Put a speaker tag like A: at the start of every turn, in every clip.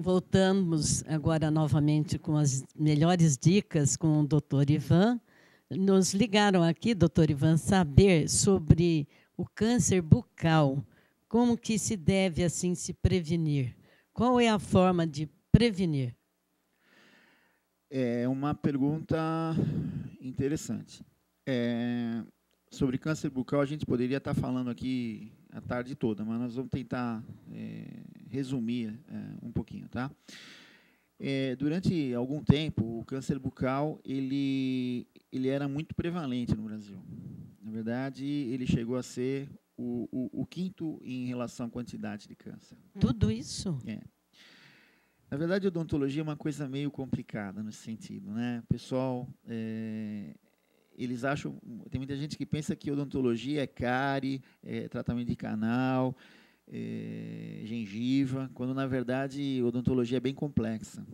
A: voltamos agora novamente com as melhores dicas com o doutor Ivan. Nos ligaram aqui, doutor Ivan, saber sobre o câncer bucal. Como que se deve assim se prevenir? Qual é a forma de prevenir?
B: É uma pergunta interessante. Sobre câncer bucal, a gente poderia estar falando aqui a tarde toda, mas nós vamos tentar resumir um pouquinho, tá? Durante algum tempo, o câncer bucal ele era muito prevalente no Brasil. Na verdade, ele chegou a ser o quinto em relação à quantidade de câncer.
A: Tudo isso?
B: Na verdade, a odontologia é uma coisa meio complicada nesse sentido, né? O pessoal, eles acham, tem muita gente que pensa que odontologia é cárie, tratamento de canal, gengiva, quando na verdade odontologia é bem complexa.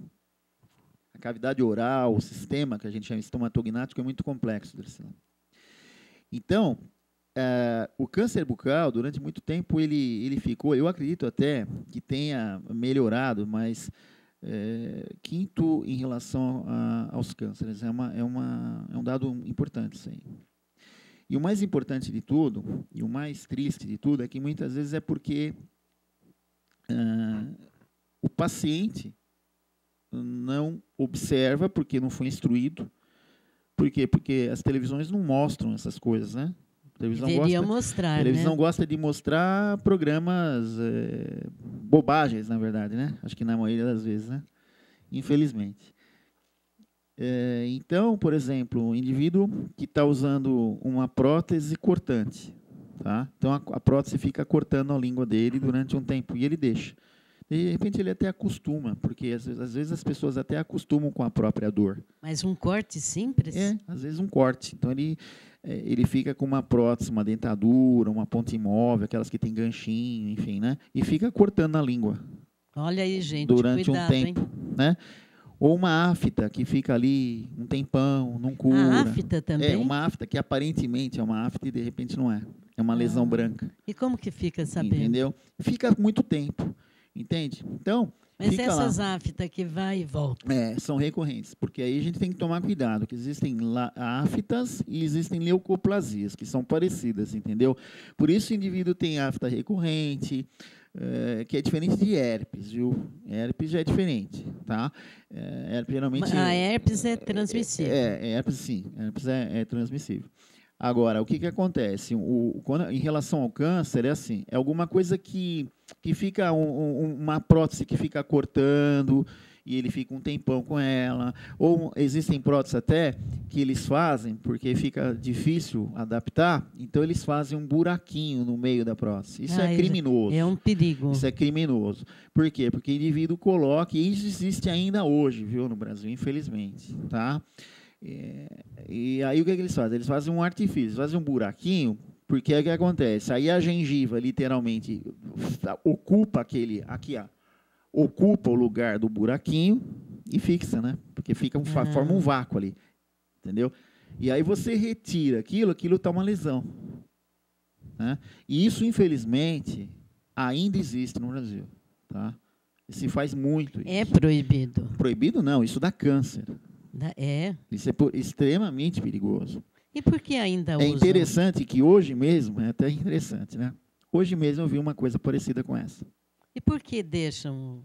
B: A cavidade oral, o sistema que a gente chama de estomatognático é muito complexo. Então, o câncer bucal, durante muito tempo, ele ficou, eu acredito até que tenha melhorado, mas quinto em relação aos cânceres. É um dado importante isso aí. E o mais importante de tudo, e o mais triste de tudo, é que muitas vezes é porque o paciente não observa, porque não foi instruído. Por quê? Porque as televisões não mostram essas coisas, né?
A: Deveria mostrar,
B: a televisão
A: né?
B: gosta de mostrar programas, bobagens, na verdade, né? Acho que na maioria das vezes, né? Infelizmente. Então, por exemplo, o indivíduo que está usando uma prótese cortante, tá? Então a prótese fica cortando a língua dele durante um tempo e ele deixa. De repente ele até acostuma, porque às vezes as pessoas até acostumam com a própria dor.
A: Mas um corte simples?
B: Às vezes um corte. Então ele fica com uma prótese, uma dentadura, uma ponta imóvel, aquelas que tem ganchinho, enfim, né? E fica cortando a língua.
A: Olha aí, gente,
B: durante
A: cuidado,
B: um tempo,
A: hein?
B: né? Ou uma afta que fica ali um tempão, não cura.
A: A afta também?
B: Uma afta que aparentemente é uma afta e de repente não é. É uma lesão branca.
A: E como que fica sabendo?
B: Entendeu? Fica muito tempo. Entende? Então,
A: mas essas aftas que vai e volta?
B: São recorrentes, porque aí a gente tem que tomar cuidado, que existem aftas e existem leucoplasias, que são parecidas, entendeu? Por isso o indivíduo tem afta recorrente, que é diferente de herpes, viu? Herpes já é diferente, tá? Herpes geralmente...
A: A herpes é transmissível.
B: Herpes sim, herpes é transmissível. Agora, o que acontece? Em relação ao câncer, é assim, é alguma coisa que fica, uma prótese que fica cortando, e ele fica um tempão com ela, ou existem próteses até que eles fazem, porque fica difícil adaptar, então eles fazem um buraquinho no meio da prótese. Isso é criminoso.
A: É um perigo.
B: Isso é criminoso. Por quê? Porque o indivíduo coloca, e isso existe ainda hoje, viu, no Brasil, infelizmente, tá? E aí o que eles fazem? Eles fazem um artifício, fazem um buraquinho, porque é o que acontece? Aí a gengiva literalmente ocupa ocupa o lugar do buraquinho e fixa, né? Porque forma um vácuo ali, entendeu? E aí você retira aquilo está uma lesão, né? E isso, infelizmente, ainda existe no Brasil, tá? E se faz muito isso.
A: É proibido?
B: Proibido não, isso dá câncer. Isso é extremamente perigoso.
A: E por que ainda usam?
B: É interessante que hoje mesmo, é até interessante, né? Hoje mesmo eu vi uma coisa parecida com essa.
A: E por que deixam?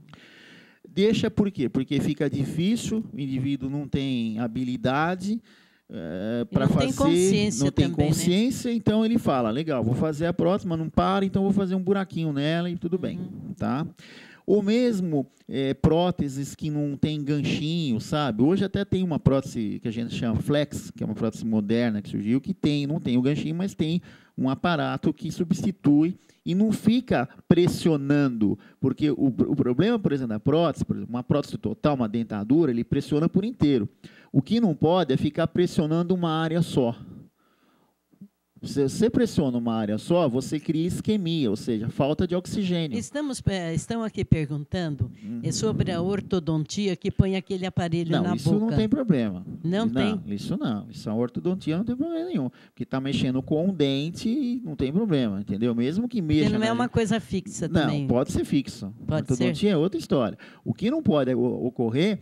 B: Deixa por quê? Porque fica difícil, o indivíduo não tem habilidade para fazer, não tem consciência, né? Então ele fala, legal, vou fazer a prótese, mas não para, então vou fazer um buraquinho nela e tudo bem, tá? Ou mesmo próteses que não tem ganchinho, sabe? Hoje até tem uma prótese que a gente chama flex, que é uma prótese moderna que surgiu, que não tem o ganchinho, mas tem um aparato que substitui e não fica pressionando, porque o problema, por exemplo, da prótese, por exemplo, uma prótese total, uma dentadura, ele pressiona por inteiro. O que não pode é ficar pressionando uma área só. Se você pressiona uma área só, você cria isquemia, ou seja, falta de oxigênio.
A: Estão aqui perguntando sobre a ortodontia que põe aquele aparelho na boca.
B: Isso não tem problema.
A: Não tem?
B: Isso não. Isso a ortodontia não tem problema nenhum. Porque está mexendo com um dente, não tem problema, entendeu? Mesmo que mexa...
A: Porque não é uma coisa fixa também.
B: Não, pode ser fixa.
A: Pode
B: ortodontia
A: ser?
B: É outra história. O que não pode ocorrer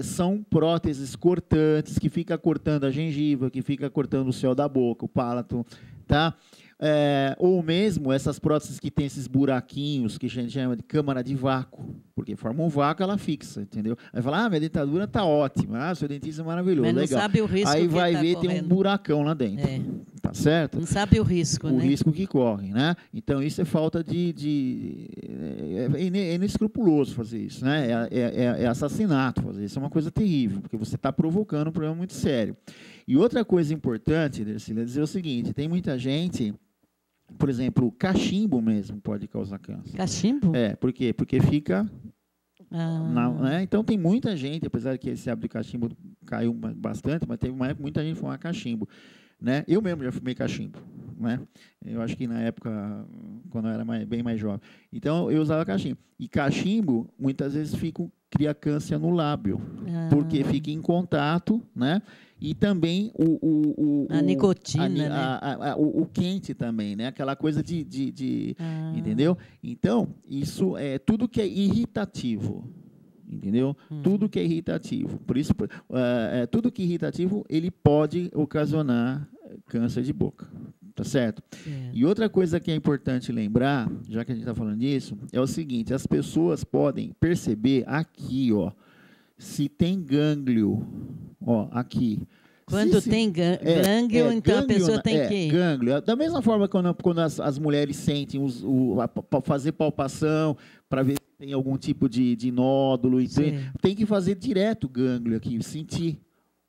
B: são próteses cortantes, que fica cortando a gengiva, que fica cortando o céu da boca, o palato, tá? Ou mesmo essas próteses que tem esses buraquinhos, que a gente chama de câmara de vácuo, porque forma um vácuo, ela fixa, entendeu? Aí fala, minha dentadura tá ótima, seu dentista é maravilhoso,
A: mas não
B: legal.
A: Sabe o risco
B: aí
A: que
B: vai
A: tá
B: ver,
A: correndo.
B: tem um buracão lá dentro, tá certo?
A: Não sabe o risco,
B: né? O risco que corre, né? Então, isso é falta é inescrupuloso fazer isso, né? É assassinato fazer isso, é uma coisa terrível, porque você está provocando um problema muito sério. E outra coisa importante, Dercília, é dizer o seguinte, tem muita gente... Por exemplo, cachimbo mesmo pode causar câncer.
A: Cachimbo?
B: Por quê? Porque fica... né? Então, tem muita gente, apesar que esse hábito de cachimbo caiu bastante, mas teve uma época que muita gente fumava cachimbo. Né? Eu mesmo já fumei cachimbo. Né? Eu acho que na época, quando eu era bem mais jovem. Então, eu usava cachimbo. E cachimbo, muitas vezes, cria câncer no lábio, porque fica em contato, né? E também
A: a nicotina, né?
B: O quente também, né? Aquela coisa entendeu? Então, isso é tudo que é irritativo, entendeu? Tudo que é irritativo. Por isso, tudo que é irritativo, ele pode ocasionar câncer de boca. Tá certo? E outra coisa que é importante lembrar, já que a gente está falando disso, é o seguinte, as pessoas podem perceber aqui, ó, se tem gânglio, ó, aqui.
A: Quando tem gânglio, então a pessoa tem que...
B: Gânglio. Da mesma forma quando as mulheres sentem fazer palpação para ver se tem algum tipo de nódulo, tem que fazer direto o gânglio aqui, sentir.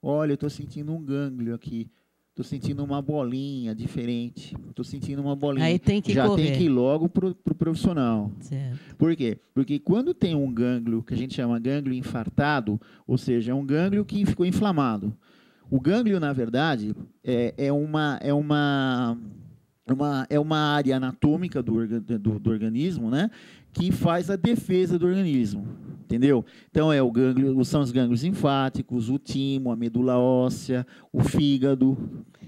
B: Olha, eu estou sentindo um gânglio aqui. Estou sentindo uma bolinha diferente. Estou sentindo uma bolinha.
A: Aí tem que
B: correr. Tem que ir logo para o profissional.
A: Certo.
B: Por quê? Porque quando tem um gânglio, que a gente chama gânglio infartado, ou seja, é um gânglio que ficou inflamado. O gânglio, na verdade, é uma área anatômica do organismo, né, que faz a defesa do organismo. Entendeu? Então, são os gânglios linfáticos, o timo, a medula óssea, o fígado.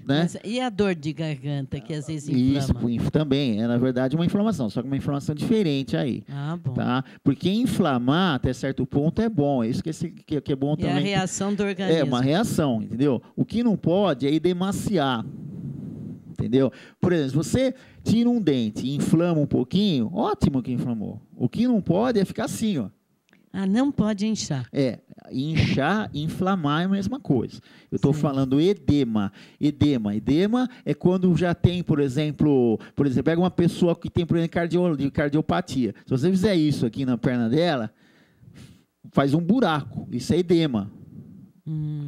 B: Né?
A: Mas, e a dor de garganta, que às vezes inflama?
B: Isso também, na verdade, uma inflamação, só que uma inflamação diferente aí.
A: Bom.
B: Tá? Porque inflamar, até certo ponto, é bom. Isso que é bom também.
A: É a reação do organismo.
B: É uma reação, entendeu? O que não pode é edemaciar. Entendeu? Por exemplo, se você tira um dente e inflama um pouquinho, ótimo que inflamou. O que não pode é ficar assim, ó.
A: Não pode inchar.
B: Inchar e inflamar é a mesma coisa. Eu estou falando edema. Edema é quando já tem, por exemplo, pega uma pessoa que tem problema de cardiopatia. Se você fizer isso aqui na perna dela, faz um buraco. Isso é edema.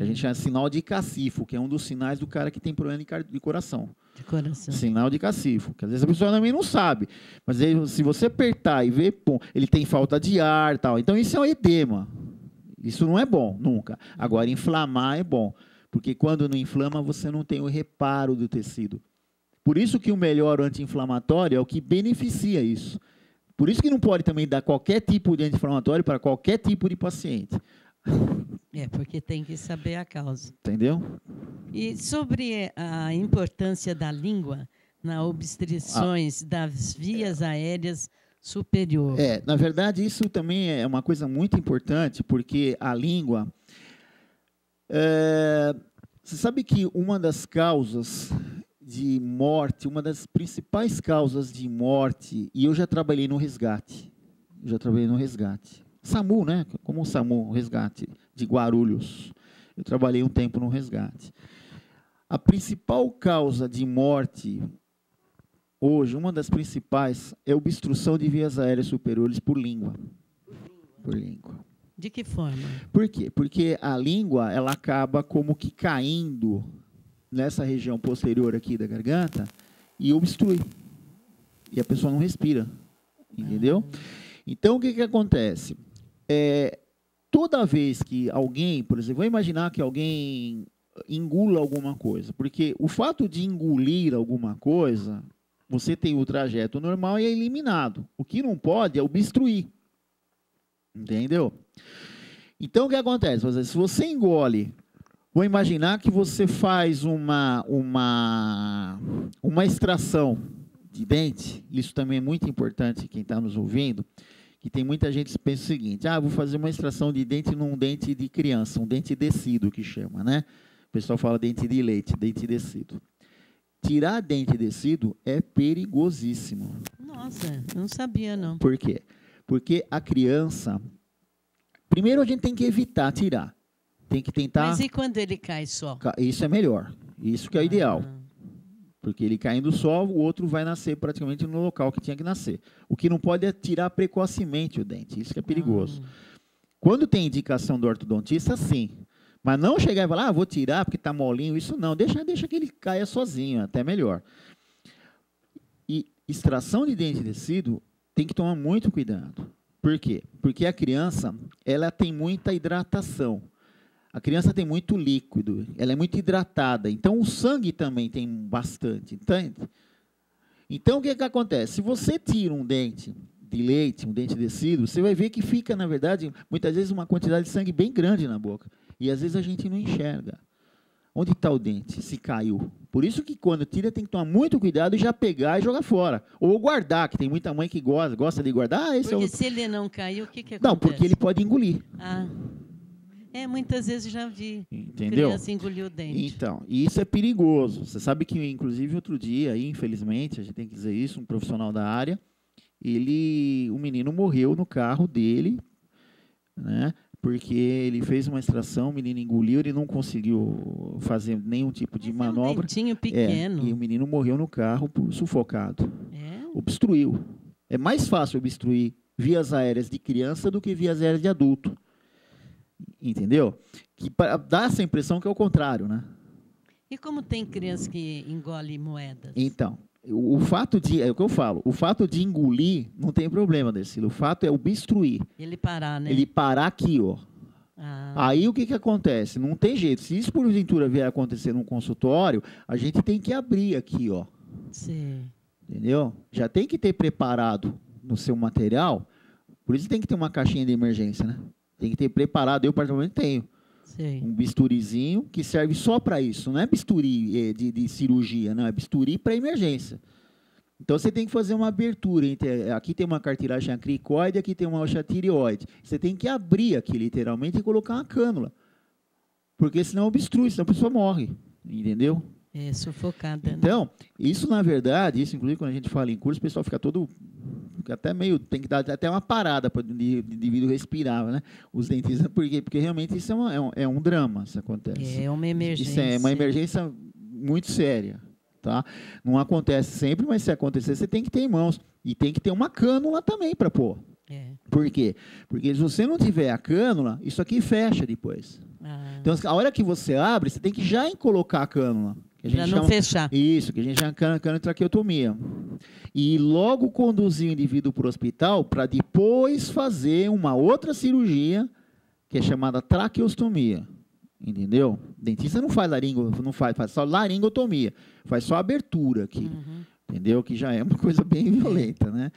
B: A gente chama de sinal de cacifo, que é um dos sinais do cara que tem problema de coração.
A: De coração.
B: Sinal de cacifo, que às vezes a pessoa também não sabe. Mas aí, se você apertar e ver, ele tem falta de ar e tal. Então, isso é um edema. Isso não é bom, nunca. Agora, inflamar é bom. Porque quando não inflama, você não tem o reparo do tecido. Por isso que o melhor anti-inflamatório é o que beneficia isso. Por isso que não pode também dar qualquer tipo de anti-inflamatório para qualquer tipo de paciente.
A: Porque tem que saber a causa.
B: Entendeu?
A: E sobre a importância da língua nas obstruções das vias aéreas superior.
B: Na verdade, isso também é uma coisa muito importante, porque a língua... você sabe que uma das causas de morte, uma das principais causas de morte, e eu já trabalhei no resgate. SAMU, né? Como o SAMU, resgate de Guarulhos. Eu trabalhei um tempo no resgate. A principal causa de morte, hoje, uma das principais, é obstrução de vias aéreas superiores por língua.
A: De que forma?
B: Por quê? Porque a língua, ela acaba como que caindo nessa região posterior aqui da garganta e obstrui. E a pessoa não respira. Entendeu? Então, o que acontece? Toda vez que alguém, por exemplo, vou imaginar que alguém engula alguma coisa. Porque o fato de engolir alguma coisa, você tem o trajeto normal e é eliminado. O que não pode é obstruir. Entendeu? Então, o que acontece? Se você engole, vou imaginar que você faz uma extração de dente. Isso também é muito importante, quem está nos ouvindo, que tem muita gente que pensa o seguinte: vou fazer uma extração de dente num dente de criança, um dente descido, que chama, né? O pessoal fala dente de leite, dente descido. Tirar dente descido é perigosíssimo.
A: Nossa, eu não sabia, não.
B: Por quê? Porque a criança... Primeiro, a gente tem que evitar tirar. Tem que tentar...
A: Mas e quando ele cai só?
B: Isso é melhor. Isso que é o ideal. Porque ele caindo só, o outro vai nascer praticamente no local que tinha que nascer. O que não pode é tirar precocemente o dente. Isso que é perigoso. Quando tem indicação do ortodontista, sim. Mas não chegar e falar, vou tirar porque está molinho. Isso não. Deixa que ele caia sozinho, até melhor. E extração de dente descido tem que tomar muito cuidado. Por quê? Porque a criança, ela tem muita hidratação. A criança tem muito líquido, ela é muito hidratada. Então, o sangue também tem bastante, entende? Então, o que acontece? Se você tira um dente de leite, um dente descido, você vai ver que fica, na verdade, muitas vezes uma quantidade de sangue bem grande na boca. E, às vezes, a gente não enxerga. Onde está o dente? Se caiu. Por isso que, quando tira, tem que tomar muito cuidado e já pegar e jogar fora. Ou guardar, que tem muita mãe que gosta de guardar.
A: Porque se ele não caiu, o que acontece?
B: Não, porque ele pode engolir.
A: Muitas vezes já vi.
B: Entendeu?
A: Criança engoliu o dente.
B: Então, e isso é perigoso. Você sabe que, inclusive, outro dia, aí, infelizmente, a gente tem que dizer isso, um profissional da área, o menino morreu no carro dele, né? Porque ele fez uma extração, o menino engoliu, ele não conseguiu fazer nenhum tipo de manobra.
A: Um dentinho pequeno.
B: E o menino morreu no carro sufocado. Obstruiu. É mais fácil obstruir vias aéreas de criança do que vias aéreas de adulto. Entendeu? Que dá essa impressão que é o contrário, né?
A: E como tem criança que engole moedas? Então,
B: o fato de... É o que eu falo. O fato de engolir não tem problema, Dercílio. O fato é obstruir.
A: Ele parar, né?
B: Ele parar aqui, ó. Aí o que acontece? Não tem jeito. Se isso porventura vier acontecer num consultório, a gente tem que abrir aqui, ó.
A: Sim.
B: Entendeu? Já tem que ter preparado no seu material. Por isso tem que ter uma caixinha de emergência, né? Tem que ter preparado. Eu, particularmente, tenho.
A: Sim.
B: Um bisturizinho que serve só para isso. Não é bisturi de cirurgia, não. É bisturi para emergência. Então, você tem que fazer uma abertura. Aqui tem uma cartilagem cricoide, aqui tem uma rocha tireoide. Você tem que abrir aqui, literalmente, e colocar uma cânula. Porque senão obstrui, senão a pessoa morre. Entendeu?
A: É, sufocada.
B: Então, isso, na verdade, inclusive, quando a gente fala em curso, o pessoal fica todo... até meio, tem que dar até uma parada para o indivíduo respirar, né? Os dentistas, por quê? Porque realmente isso é um drama, se acontece.
A: É uma emergência.
B: Isso é uma emergência muito séria, tá? Não acontece sempre, mas se acontecer, você tem que ter em mãos. E tem que ter uma cânula também para pôr. Por quê? Porque se você não tiver a cânula, isso aqui fecha depois. Então, a hora que você abre, você tem que já colocar a cânula.
A: Para não fechar.
B: Isso, que a gente chama de traqueotomia. E logo conduzir o indivíduo para o hospital para depois fazer uma outra cirurgia, que é chamada traqueostomia. Entendeu? O dentista não faz faz só laringotomia, faz só abertura aqui. Entendeu? Que já é uma coisa bem violenta, né?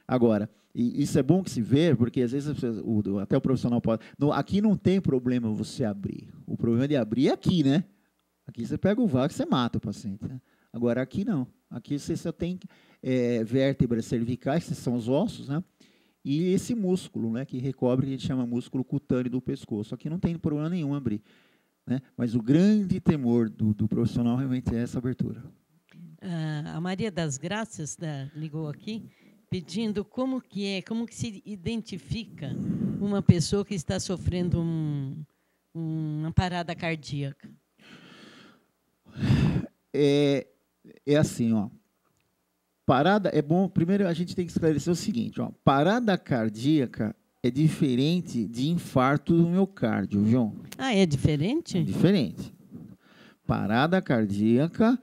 B: Agora, isso é bom que se vê, porque às vezes até o profissional pode... Aqui não tem problema você abrir. O problema de abrir é aqui, né? Aqui você pega o vácuo e você mata o paciente. Né? Agora, aqui não. Aqui você só tem vértebras cervicais, que são os ossos, né? E esse músculo, né, que recobre, que a gente chama músculo cutâneo do pescoço. Aqui não tem problema nenhum abrir. Né? Mas o grande temor do profissional realmente é essa abertura.
A: A Maria das Graças ligou aqui pedindo como que se identifica uma pessoa que está sofrendo uma parada cardíaca.
B: É assim, ó. Parada é bom. Primeiro a gente tem que esclarecer o seguinte, ó. Parada cardíaca é diferente de infarto do miocárdio, viu?
A: É diferente?
B: É diferente. Parada cardíaca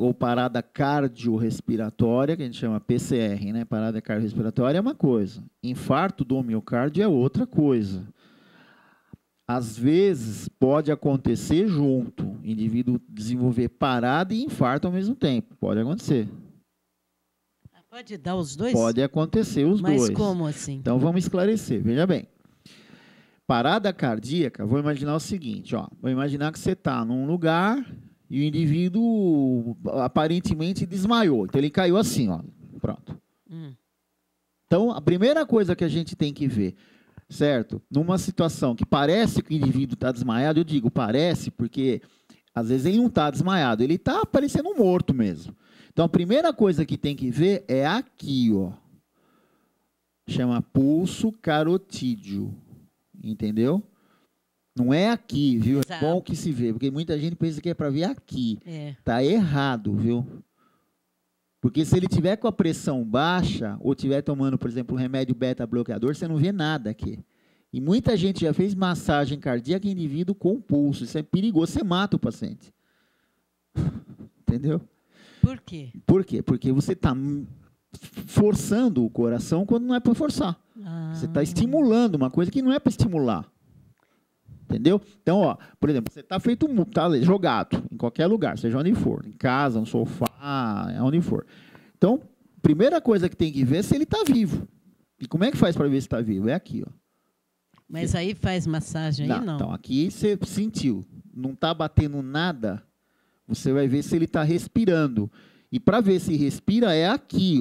B: ou parada cardiorrespiratória, que a gente chama PCR, né? Parada cardiorrespiratória é uma coisa. Infarto do miocárdio é outra coisa. Às vezes, pode acontecer junto. O indivíduo desenvolver parada e infarto ao mesmo tempo. Pode acontecer.
A: Pode dar os dois?
B: Pode acontecer os dois.
A: Mas como assim?
B: Então, vamos esclarecer. Veja bem. Parada cardíaca, vou imaginar o seguinte. Vou imaginar que você está num lugar e o indivíduo aparentemente desmaiou. Então, ele caiu assim. Pronto. Então, a primeira coisa que a gente tem que ver, certo? Numa situação que parece que o indivíduo está desmaiado, eu digo parece porque às vezes ele não está desmaiado, ele está parecendo morto mesmo. Então, a primeira coisa que tem que ver é aqui, chama pulso carotídeo, entendeu? Não é aqui, viu? É bom que se vê, porque muita gente pensa que é para ver aqui. Tá errado, viu? Porque se ele tiver com a pressão baixa ou tiver tomando, por exemplo, um remédio beta-bloqueador, você não vê nada aqui. E muita gente já fez massagem cardíaca em indivíduo com pulso. Isso é perigoso, você mata o paciente. Entendeu?
A: Por quê?
B: Por quê? Porque você está forçando o coração quando não é para forçar. Você está estimulando uma coisa que não é para estimular. Entendeu? Então, por exemplo, você está jogado em qualquer lugar, seja onde for, em casa, no sofá, onde for. Então, primeira coisa que tem que ver é se ele está vivo. E como é que faz para ver se está vivo? É aqui,
A: Mas aí faz massagem aí, não?
B: Então, aqui você sentiu, não está batendo nada, você vai ver se ele está respirando. E para ver se respira é aqui,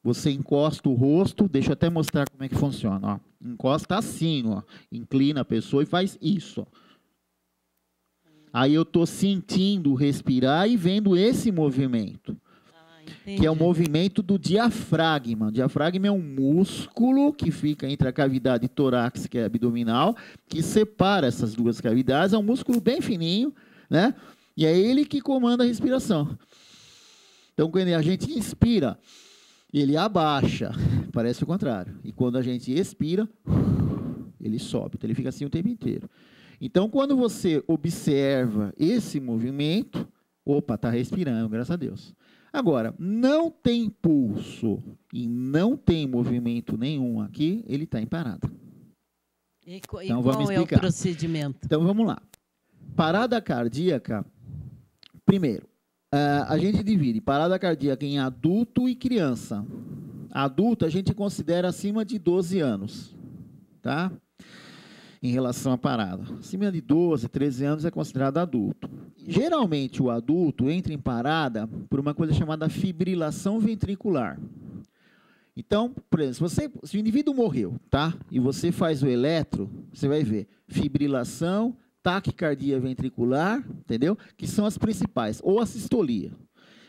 B: Você encosta o rosto, deixa eu até mostrar como é que funciona, Encosta assim, inclina a pessoa e faz isso, Aí eu estou sentindo respirar e vendo esse movimento, que é o movimento do diafragma. O diafragma é um músculo que fica entre a cavidade torácica e abdominal, que separa essas duas cavidades. É um músculo bem fininho, né? E é ele que comanda a respiração. Então, quando a gente inspira, ele abaixa, parece o contrário. E quando a gente expira, ele sobe. Então, ele fica assim o tempo inteiro. Então, quando você observa esse movimento, está respirando, graças a Deus. Agora, não tem pulso e não tem movimento nenhum aqui, ele está em parada.
A: Então, vamos explicar. É o procedimento?
B: Então, vamos lá. Parada cardíaca, primeiro, a gente divide parada cardíaca em adulto e criança. Adulto a gente considera acima de 12 anos, tá? Em relação à parada. Acima de 12, 13 anos é considerado adulto. Geralmente o adulto entra em parada por uma coisa chamada fibrilação ventricular. Então, por exemplo, se o indivíduo morreu, tá? E você faz o eletro, você vai ver fibrilação, taquicardia ventricular, entendeu? Que são as principais, ou a sistolia.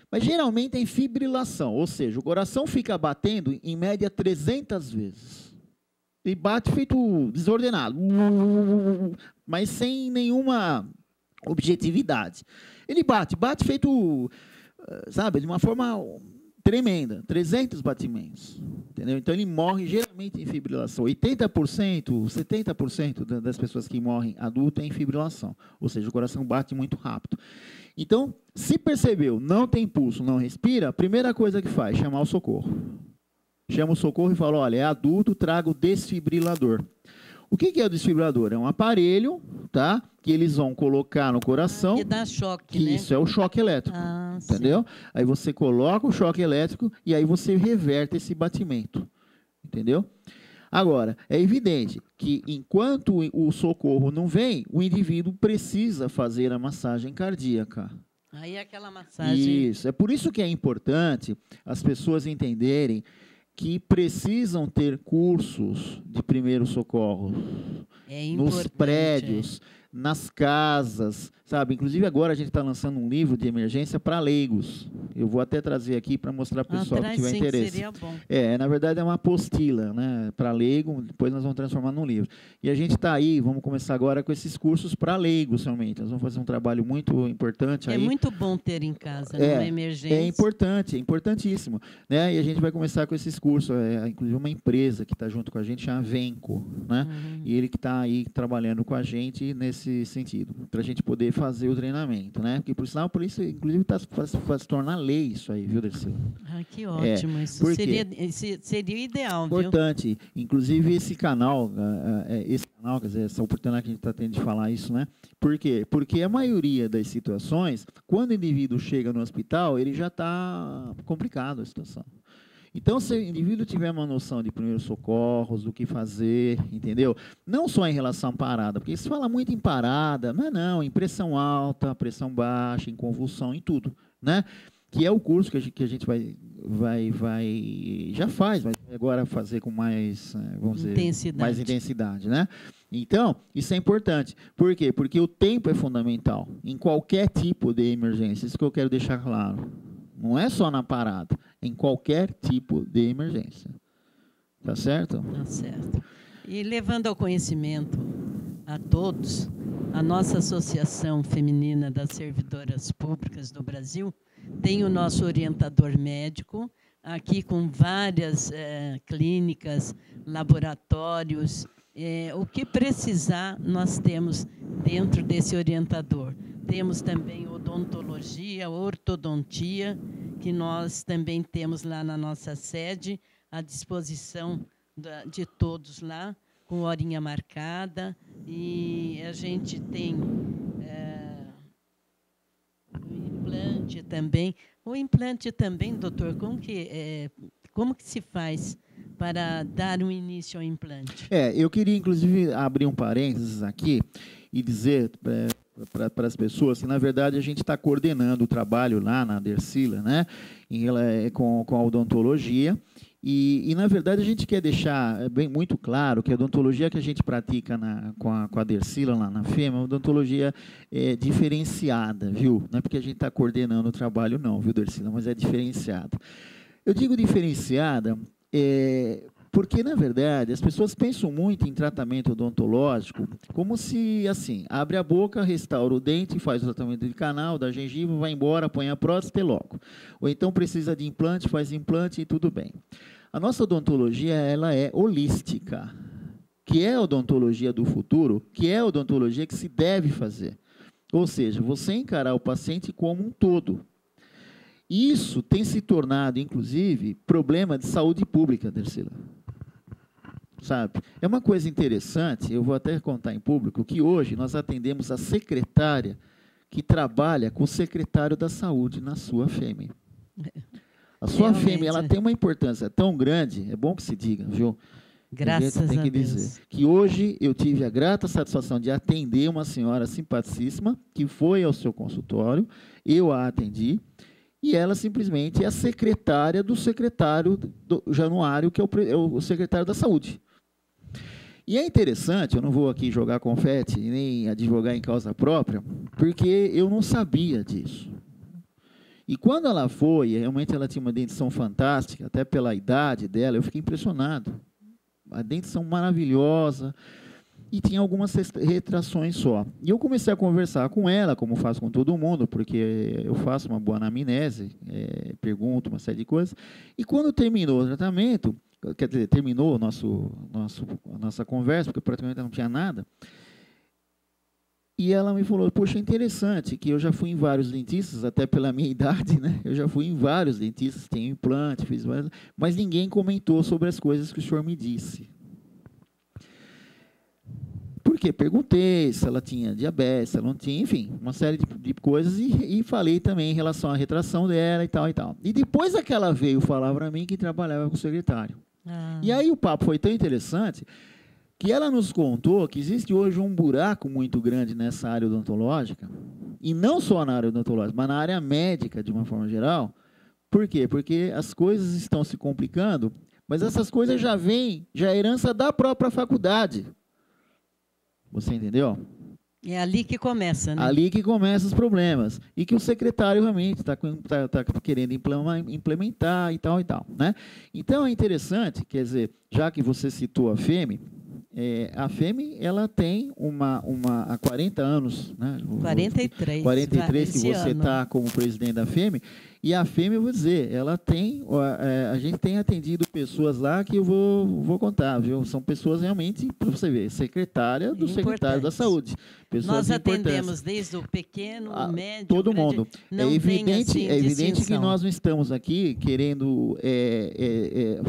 B: Mas geralmente tem fibrilação, ou seja, o coração fica batendo em média 300 vezes. E bate feito desordenado, mas sem nenhuma objetividade. Ele bate feito, sabe, de uma forma tremenda, 300 batimentos. Entendeu? Então, ele morre geralmente em fibrilação. 80%, 70% das pessoas que morrem adultas é em fibrilação. Ou seja, o coração bate muito rápido. Então, se percebeu, não tem pulso, não respira, a primeira coisa que faz é chamar o socorro. Chama o socorro e fala, olha, é adulto, traga o desfibrilador. O que é o desfibrilador? É um aparelho, tá? Que eles vão colocar no coração.
A: Que dá choque, né?
B: Isso é o choque elétrico, entendeu? Sim. Aí você coloca o choque elétrico e aí você reverte esse batimento, entendeu? Agora, é evidente que enquanto o socorro não vem, o indivíduo precisa fazer a massagem cardíaca.
A: Aí é aquela massagem...
B: Isso, é por isso que é importante as pessoas entenderem que precisam ter cursos de primeiro socorro nos prédios, nas casas, sabe? Inclusive agora a gente está lançando um livro de emergência para leigos. Eu vou até trazer aqui para mostrar para o pessoal que tiver interesse.
A: Seria bom.
B: Na verdade é uma apostila, né? Para leigo, depois nós vamos transformar num livro. E a gente está aí, vamos começar agora com esses cursos para leigos somente. Nós vamos fazer um trabalho muito importante aí.
A: É muito bom ter em casa, numa emergência.
B: É importante, é importantíssimo. Né? E a gente vai começar com esses cursos. Inclusive uma empresa que está junto com a gente, chama Venco, né? E ele que está aí trabalhando com a gente nesse nesse sentido, para a gente poder fazer o treinamento, né? Porque, por sinal, por isso, inclusive, vai se tornar lei isso aí, viu, Dercila?
A: Ah, que ótimo. Isso seria o ideal,
B: importante. Viu? Inclusive, esse canal, quer dizer, essa oportunidade que a gente está tendo de falar isso, né? Por quê? Porque a maioria das situações, quando o indivíduo chega no hospital, ele já está complicado a situação. Então, se o indivíduo tiver uma noção de primeiros socorros, do que fazer, entendeu? Não só em relação à parada, porque se fala muito em parada, não, em pressão alta, pressão baixa, em convulsão, em tudo, né? Que é o curso que a gente já faz, mas agora fazer com mais, vamos dizer, mais intensidade, né? Então, isso é importante. Por quê? Porque o tempo é fundamental em qualquer tipo de emergência. Isso que eu quero deixar claro. Não é só na parada, em qualquer tipo de emergência. Tá certo?
A: Tá certo. E levando ao conhecimento a todos, a nossa Associação Feminina das Servidoras Públicas do Brasil tem o nosso orientador médico, aqui com várias clínicas, laboratórios. O que precisar, nós temos dentro desse orientador. Temos também odontologia, ortodontia, que nós também temos lá na nossa sede, à disposição de todos lá, com horinha marcada. E a gente tem o implante também. O implante também, doutor, como que se faz para dar um início ao implante?
B: Eu queria, inclusive, abrir um parênteses aqui e dizer para as pessoas que, na verdade, a gente está coordenando o trabalho lá na Dercila, né, com a odontologia, e, na verdade, a gente quer deixar muito claro que a odontologia que a gente pratica com a Dercila lá na FEMA é uma odontologia diferenciada, viu? Não é porque a gente está coordenando o trabalho, não, viu, Dercila, mas é diferenciada. Eu digo diferenciada porque, na verdade, as pessoas pensam muito em tratamento odontológico como se, assim, abre a boca, restaura o dente, faz o tratamento de canal, da gengiva, vai embora, põe a prótese, até logo. Ou então precisa de implante, faz implante e tudo bem. A nossa odontologia, ela é holística, que é a odontologia do futuro, que é a odontologia que se deve fazer. Ou seja, você encarar o paciente como um todo. Isso tem se tornado, inclusive, problema de saúde pública, Dercila. Sabe? É uma coisa interessante, eu vou até contar em público, que hoje nós atendemos a secretária que trabalha com o secretário da saúde na sua FEME. A sua FEME, ela tem uma importância tão grande, é bom que se diga, viu?
A: Graças a Deus.
B: Tem que dizer que hoje eu tive a grata satisfação de atender uma senhora simpaticíssima que foi ao seu consultório, eu a atendi, e ela simplesmente é a secretária do secretário do Januário, que é o secretário da saúde. E é interessante, eu não vou aqui jogar confete nem advogar em causa própria, porque eu não sabia disso. E quando ela foi, realmente ela tinha uma dentição fantástica, até pela idade dela, eu fiquei impressionado. A dentição maravilhosa, e tinha algumas retrações só. E eu comecei a conversar com ela, como faço com todo mundo, porque eu faço uma boa anamnese, pergunto uma série de coisas, e quando terminou o tratamento, quer dizer, terminou a nossa conversa, porque praticamente não tinha nada, e ela me falou, poxa, é interessante, que eu já fui em vários dentistas, até pela minha idade, né? Eu já fui em vários dentistas, tenho implante, fiz vários, mas ninguém comentou sobre as coisas que o senhor me disse. Por quê? Perguntei se ela tinha diabetes, se ela não tinha, enfim, uma série de coisas, e falei também em relação à retração dela e tal e tal. E depois é que ela veio falar para mim que trabalhava com o secretário. E aí o papo foi tão interessante que ela nos contou que existe hoje um buraco muito grande nessa área odontológica, e não só na área odontológica, mas na área médica de uma forma geral. Por quê? Porque as coisas estão se complicando, mas essas coisas já é herança da própria faculdade. Você entendeu?
A: É ali que começa, né?
B: Ali que começam os problemas. E que o secretário realmente está querendo implementar e tal, né? Então, é interessante, quer dizer, já que você citou a FEME, ela tem há 40 anos, né?
A: 43.
B: 43 que você está como presidente da FEME, E a FEME, eu vou dizer, ela tem, a gente tem atendido pessoas lá que eu vou contar, viu? São pessoas realmente, para você ver, secretária do secretário da Saúde.
A: Nós atendemos desde o pequeno, o médio,
B: todo mundo. É evidente que nós não estamos aqui querendo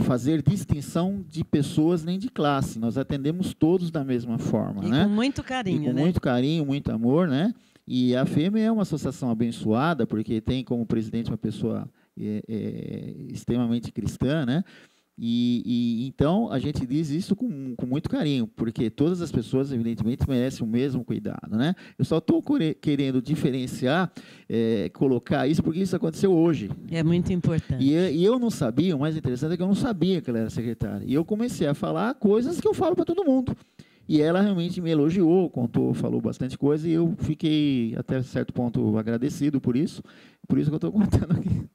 B: fazer distinção de pessoas nem de classe. Nós atendemos todos da mesma forma, né?
A: Com muito carinho,
B: com muito carinho, muito amor, né? E a FEME é uma associação abençoada, porque tem como presidente uma pessoa extremamente cristã, né? E então a gente diz isso com muito carinho, porque todas as pessoas, evidentemente, merecem o mesmo cuidado, né? Eu só estou querendo diferenciar, colocar isso, porque isso aconteceu hoje.
A: É muito importante.
B: E eu não sabia, o mais interessante é que eu não sabia que ela era secretária. E eu comecei a falar coisas que eu falo para todo mundo. E ela realmente me elogiou, falou bastante coisa, e eu fiquei, até certo ponto, agradecido por isso que eu estou contando aqui.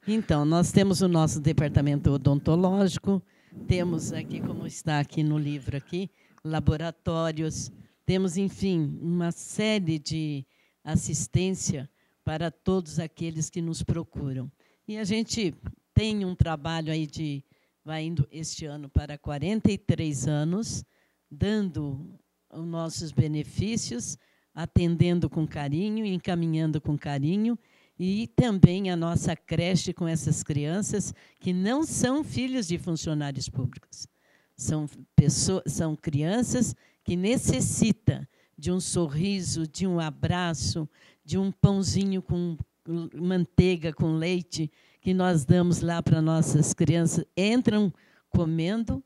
A: Então, nós temos o nosso departamento odontológico, temos aqui, como está aqui no livro, aqui, laboratórios, temos, enfim, uma série de assistência para todos aqueles que nos procuram. E a gente tem um trabalho aí vai indo este ano para 43 anos, dando os nossos benefícios, atendendo com carinho, encaminhando com carinho, e também a nossa creche com essas crianças que não são filhos de funcionários públicos. São crianças que necessitam de um sorriso, de um abraço, de um pãozinho com manteiga, com leite, que nós damos lá para nossas crianças. Entram comendo,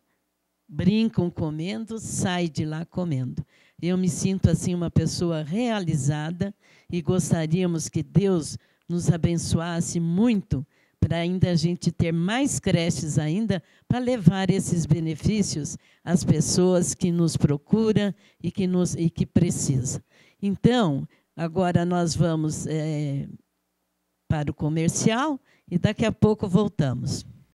A: brincam comendo, saem de lá comendo. Eu me sinto assim uma pessoa realizada e gostaríamos que Deus nos abençoasse muito para ainda a gente ter mais creches ainda para levar esses benefícios às pessoas que nos procuram e que precisam. Então, agora nós vamos para o comercial e daqui a pouco voltamos.